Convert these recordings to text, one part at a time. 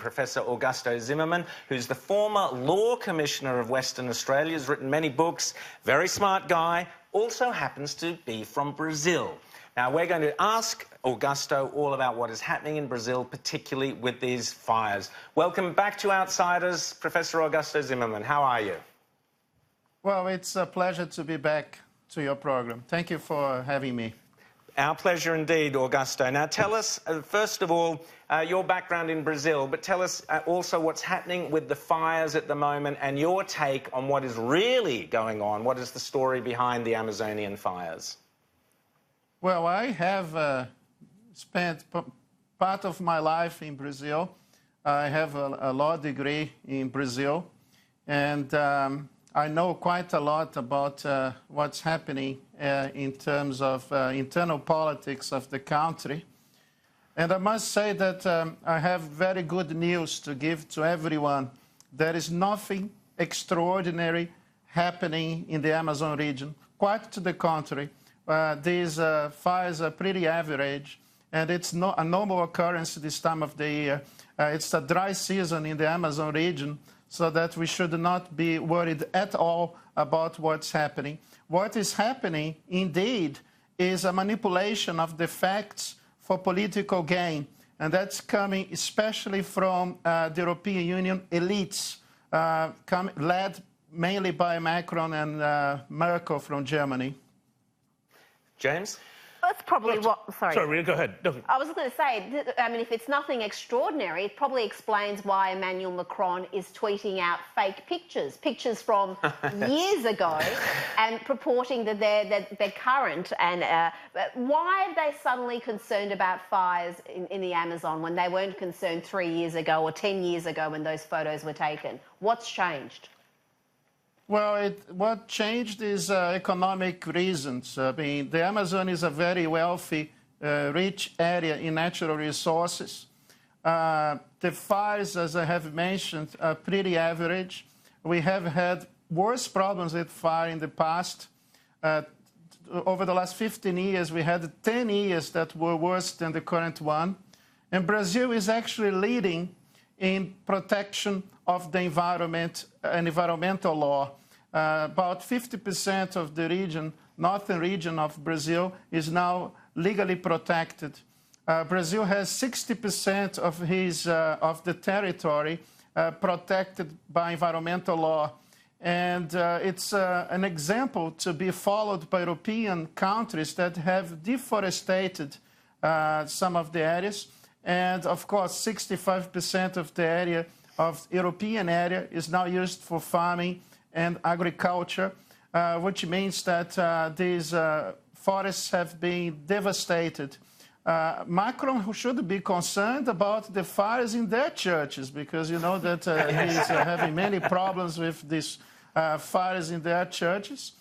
Professor Augusto Zimmermann, who's the former Law Commissioner of Western Australia, has written many books, very smart guy, also happens to be from Brazil. Now, we're going to ask Augusto all about what is happening in Brazil, particularly with these fires. Welcome back to Outsiders, Professor Augusto Zimmermann. How are you? Well, it's a pleasure to be back to your program. Thank you for having me. Our pleasure indeed, Augusto. Now, tell us, first of all, your background in Brazil, but tell us also what's happening with the fires at the moment and your take on what is really going on. What is the story behind the Amazonian fires? Well, I have spent part of my life in Brazil. I have a law degree in Brazil, and I know quite a lot about what's happening in terms of internal politics of the country. And I must say that I have very good news to give to everyone. There is nothing extraordinary happening in the Amazon region. Quite to the contrary. These fires are pretty average, and it's not a normal occurrence this time of the year. It's a dry season in the Amazon region, so that we should not be worried at all about what's happening. What is happening, indeed, is a manipulation of the facts for political gain, and that's coming especially from the European Union elites, led mainly by Macron and Merkel from Germany. James? That's probably what... Sorry. Sorry, go ahead. No. I was going to say, I mean, if it's nothing extraordinary, it probably explains why Emmanuel Macron is tweeting out fake pictures from years ago, and purporting that they're current. And why are they suddenly concerned about fires in the Amazon when they weren't concerned 3 years ago or 10 years ago when those photos were taken? What's changed? Well, what changed is economic reasons. I mean, the Amazon is a very wealthy, rich area in natural resources. The fires, as I have mentioned, are pretty average. We have had worse problems with fire in the past. Over the last 15 years, we had 10 years that were worse than the current one. And Brazil is actually leading in protection of the environment and environmental law. About 50% of the region, northern region of Brazil, is now legally protected. Brazil has 60% of the territory protected by environmental law. And it's an example to be followed by European countries that have deforested some of the areas. And of course, 65% of the area of European area is now used for farming and agriculture, which means that these forests have been devastated. Macron should be concerned about the fires in their churches, because you know that he's having many problems with these fires in their churches.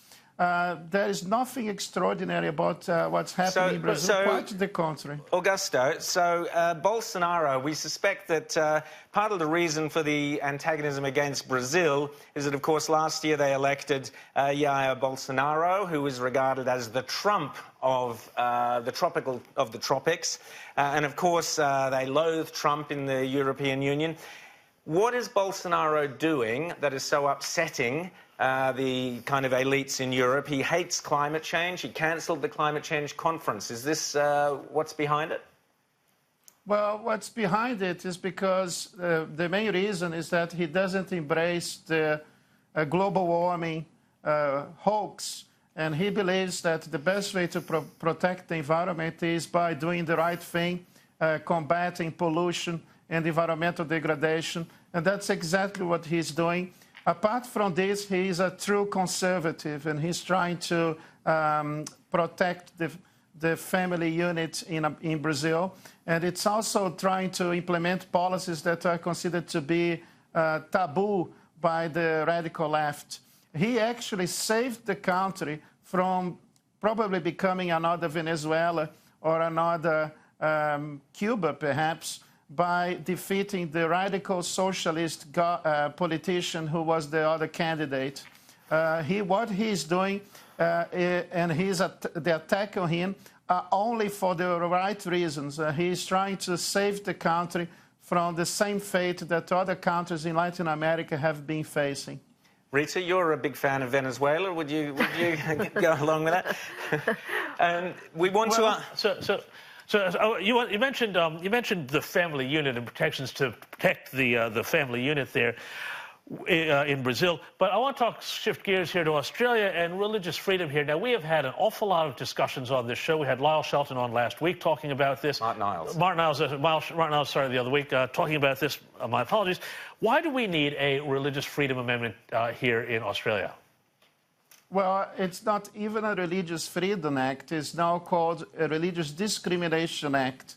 There is nothing extraordinary about what's happening in Brazil, quite the contrary. Augusto, so Bolsonaro, we suspect that part of the reason for the antagonism against Brazil is that, of course, last year they elected Jair Bolsonaro, who is regarded as the Trump of the tropics. And, of course, they loathe Trump in the European Union. What is Bolsonaro doing that is so upsetting the kind of elites in Europe? He hates climate change. He cancelled the climate change conference. Is this what's behind it? Well, what's behind it is because the main reason is that he doesn't embrace the global warming hoax. And he believes that the best way to protect the environment is by doing the right thing, combating pollution and environmental degradation. And that's exactly what he's doing. Apart from this, he is a true conservative, and he's trying to protect the family unit in Brazil. And it's also trying to implement policies that are considered to be taboo by the radical left. He actually saved the country from probably becoming another Venezuela or another Cuba, perhaps, by defeating the radical socialist politician who was the other candidate. What he's doing, and the attack on him, are only for the right reasons. He's trying to save the country from the same fate that other countries in Latin America have been facing. Rita, you're a big fan of Venezuela. Would you go along with that? We want to. You mentioned the family unit and protections to protect the family unit there in Brazil, but I want to shift gears here to Australia and religious freedom here. Now, we have had an awful lot of discussions on this show. We had Lyle Shelton on last week talking about this. Martin Niles, sorry, the other week, talking about this. My apologies. Why do we need a religious freedom amendment here in Australia? Well, it's not even a Religious Freedom Act. It's now called a Religious Discrimination Act.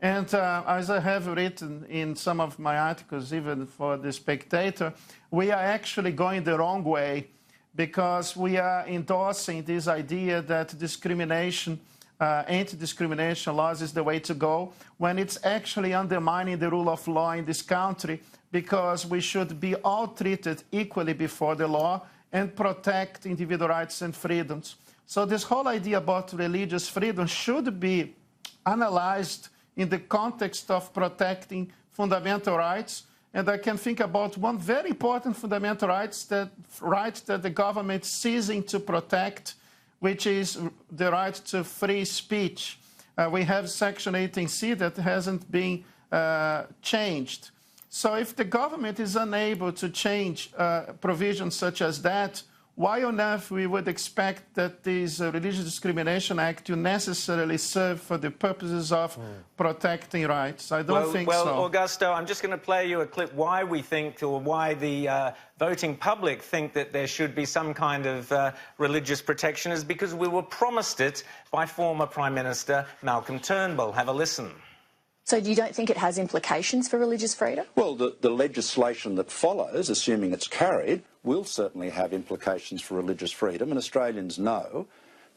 And as I have written in some of my articles, even for The Spectator, we are actually going the wrong way because we are endorsing this idea that discrimination, anti-discrimination laws is the way to go, when it's actually undermining the rule of law in this country, because we should be all treated equally before the law and protect individual rights and freedoms. So this whole idea about religious freedom should be analyzed in the context of protecting fundamental rights. And I can think about one very important fundamental right that the government is ceasing to protect, which is the right to free speech. We have Section 18C that hasn't been changed. So if the government is unable to change provisions such as that, why on earth we would expect that this Religious Discrimination Act to necessarily serve for the purposes of protecting rights? I don't think so. Well, Augusto, I'm just going to play you a clip why we think, or why the voting public think that there should be some kind of religious protection, is because we were promised it by former Prime Minister Malcolm Turnbull. Have a listen. So you don't think it has implications for religious freedom? Well, the legislation that follows, assuming it's carried, will certainly have implications for religious freedom, and Australians know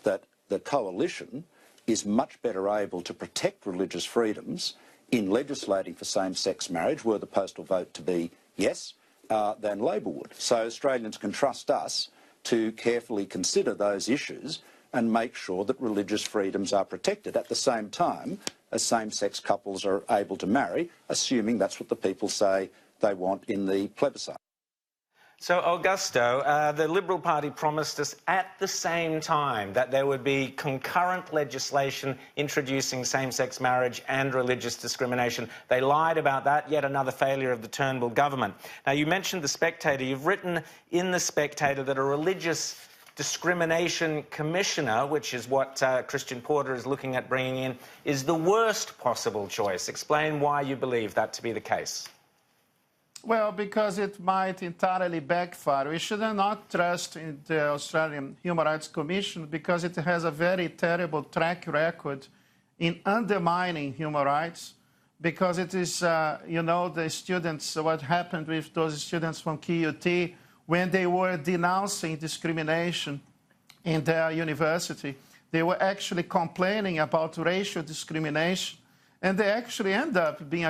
that the coalition is much better able to protect religious freedoms in legislating for same-sex marriage, were the postal vote to be yes, than Labor would. So Australians can trust us to carefully consider those issues and make sure that religious freedoms are protected at the same time as same-sex couples are able to marry, assuming that's what the people say they want in the plebiscite. So, Augusto, the Liberal Party promised us at the same time that there would be concurrent legislation introducing same-sex marriage and religious discrimination. They lied about that, yet another failure of the Turnbull government. Now, you mentioned The Spectator. You've written in The Spectator that a religious discrimination commissioner, which is what Christian Porter is looking at bringing in, is the worst possible choice. Explain why you believe that to be the case. Well, because it might entirely backfire. We should not trust in the Australian Human Rights Commission because it has a very terrible track record in undermining human rights, because it is, you know, the students, what happened with those students from QUT when they were denouncing discrimination in their university. They were actually complaining about racial discrimination, and they actually end up being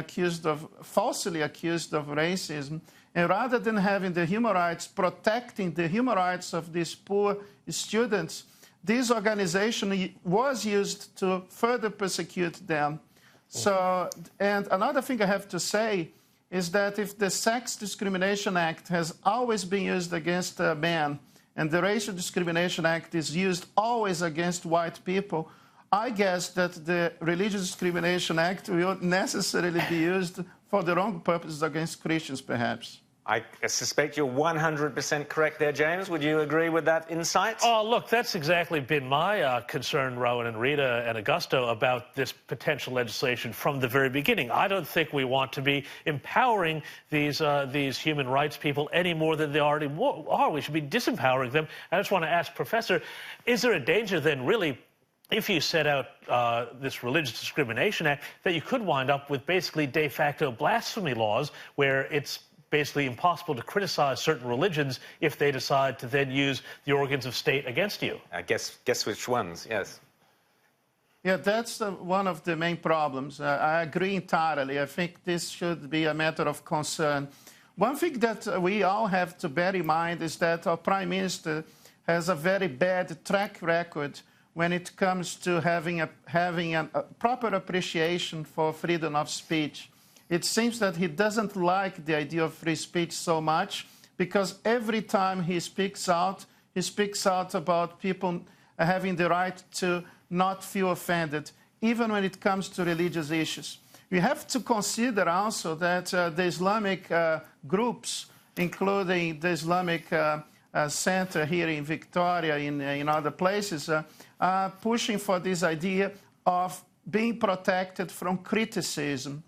falsely accused of racism. And rather than having the human rights, protecting the human rights of these poor students, this organization was used to further persecute them. So, and another thing I have to say is that if the Sex Discrimination Act has always been used against men, and the Racial Discrimination Act is used always against white people, I guess that the Religious Discrimination Act will necessarily be used for the wrong purposes against Christians, perhaps. I suspect you're 100% correct there, James. Would you agree with that insight? Oh, look, that's exactly been my concern, Rowan and Rita and Augusto, about this potential legislation from the very beginning. I don't think we want to be empowering these human rights people any more than they already are. We should be disempowering them. I just want to ask, Professor, is there a danger then, really, if you set out this Religious Discrimination Act, that you could wind up with basically de facto blasphemy laws where it's basically impossible to criticize certain religions if they decide to then use the organs of state against you? Guess which ones, yes. Yeah, that's one of the main problems. I agree entirely. I think this should be a matter of concern. One thing that we all have to bear in mind is that our Prime Minister has a very bad track record when it comes to having a proper appreciation for freedom of speech. it seems that he doesn't like the idea of free speech so much, because every time he speaks out about people having the right to not feel offended, even when it comes to religious issues. We have to consider also that the Islamic groups, including the Islamic Center here in Victoria, in other places, are pushing for this idea of being protected from criticism.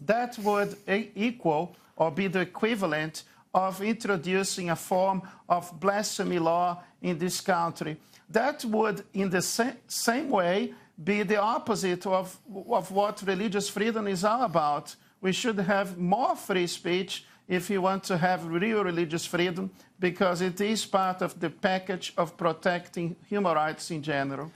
That would equal or be the equivalent of introducing a form of blasphemy law in this country. That would, in the same way, be the opposite of what religious freedom is all about. We should have more free speech if you want to have real religious freedom, because it is part of the package of protecting human rights in general.